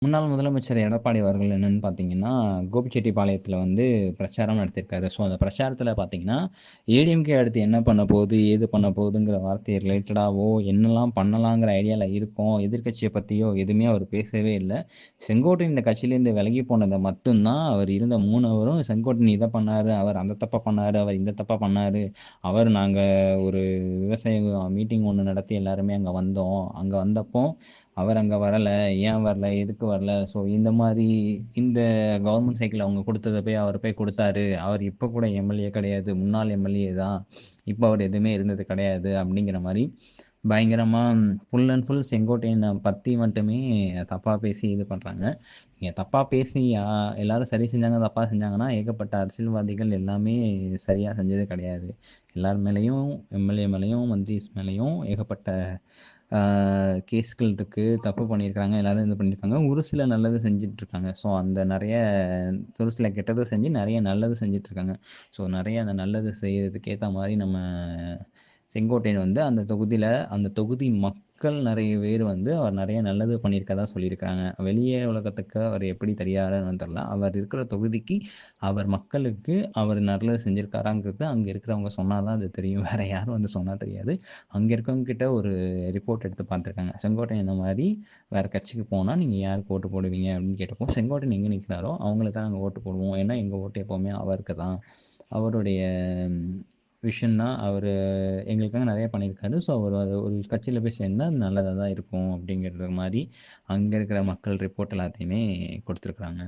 முன்னாள் முதலமைச்சர் எடப்பாடி அவர்கள் என்னன்னு பார்த்தீங்கன்னா, கோபிச்செட்டிப்பாளையத்தில வந்து பிரச்சாரம் நடத்தியிருக்காரு. ஸோ, அந்த பிரச்சாரத்தில பார்த்தீங்கன்னா, ஏடிஎம்கே அடுத்து என்ன பண்ண போகுது, ஏது பண்ண போகுதுங்கிற வார்த்தை ரிலேட்டடாவோ, என்னலாம் பண்ணலாங்கிற ஐடியால இருக்கோம், எதிர்க்கட்சிய பத்தியோ எதுவுமே அவர் பேசவே இல்ல. செங்கோட்டையன் இந்த கட்சியிலேருந்து விலகி போனத மட்டும் தான் அவர் இருந்த 3 ஹவரும் செங்கோட்டையன் இத பண்ணாரு, அவர் அந்த தப்ப பண்ணாரு, அவர் இந்த தப்ப பண்ணாரு, நாங்க ஒரு விவசாய மீட்டிங் ஒண்ணு நடத்தி எல்லாருமே அங்க வந்தோம். அங்க வந்தப்போ அவர் அங்க வரல. ஏன் வரல? எதுக்கு வரல? ஸோ இந்த மாரி இந்த கவர்மெண்ட் சைக்கிள் அவங்க குடுத்தத அவர் போய் குடுத்தாரு. அவர் இப்ப கூட எம்எல்ஏ கிடையாது. முன்னாள் எம்எல்ஏ தான். இப்ப அவர் எதுவுமே இருந்தது கிடையாது. அப்படிங்கிற மாரி பயங்கரமா ஃபுல் அண்ட் ஃபுல் செங்கோட்டையன பத்தி மட்டுமே தப்பா பேசி இது பண்றாங்க. நீங்க தப்பா பேசி எல்லாரும் சரி செஞ்சாங்க, தப்பா செஞ்சாங்கன்னா, ஏகப்பட்ட அரசியல்வாதிகள் எல்லாமே சரியா செஞ்சது கிடையாது. எல்லார் மேலயும், எம்எல்ஏ மேலயும், மந்திரிஸ் மேலயும் ஏகப்பட்ட கேஸ்கள் இருக்கு. தப்பு பண்ணியிருக்காங்க. எல்லாரும் இது பண்ணியிருக்காங்க. ஒரு சில நல்லது செஞ்சுட்ருக்காங்க. ஸோ, அந்த நெறைய ஒரு சில கெட்டது செஞ்சு, நெறைய நல்லது செஞ்சுட்ருக்காங்க. ஸோ, நெறைய அந்த நல்லது செய்யறதுக்கு ஏத்த மாரி நம்ம செங்கோட்டையன் வந்து அந்த தொகுதி மக்கள் நெறைய பேர் வந்து அவர் நெறைய நல்லது பண்ணியிருக்கதா சொல்லியிருக்காங்க. வெளிய உலகத்துக்கு அவர் எப்படி தெரியாருன்னு தெரியல. அவர் இருக்கிற தொகுதிக்கு, அவர் மக்களுக்கு அவர் நல்லது செஞ்சிருக்காராங்கிறது அங்க இருக்கிறவங்க சொன்னா தான் அது தெரியும். வேற யாரும் வந்து சொன்னா தெரியாது. அங்க இருக்கவங்க கிட்ட ஒரு ரிப்போர்ட் எடுத்து பார்த்துருக்காங்க. செங்கோட்டையன் இந்த மாரி வேற கட்சிக்கு போனா நீங்க யாருக்கு ஓட்டு போடுவீங்க? அப்படின்னு கேட்டப்போ, செங்கோட்டையன் எங்க நிக்கிறாரோ அவங்களுக்கு தான் நாங்க ஓட்டு போடுவோம். ஏன்னா எங்க ஓட்டு எப்பவுமே அவருக்கு தான். அவருடைய விஷன் தான். எங்களுக்காக நெறைய பண்ணியிருக்காரு. ஸோ அவர் ஒரு கட்சியில போய் சேர்ந்தா அது நல்லதா தான் இருக்கும் அப்படிங்கிறது மாரி அங்க இருக்கிற மக்கள் ரிப்போர்ட் எல்லாத்தையுமே குடுத்துருக்காங்க.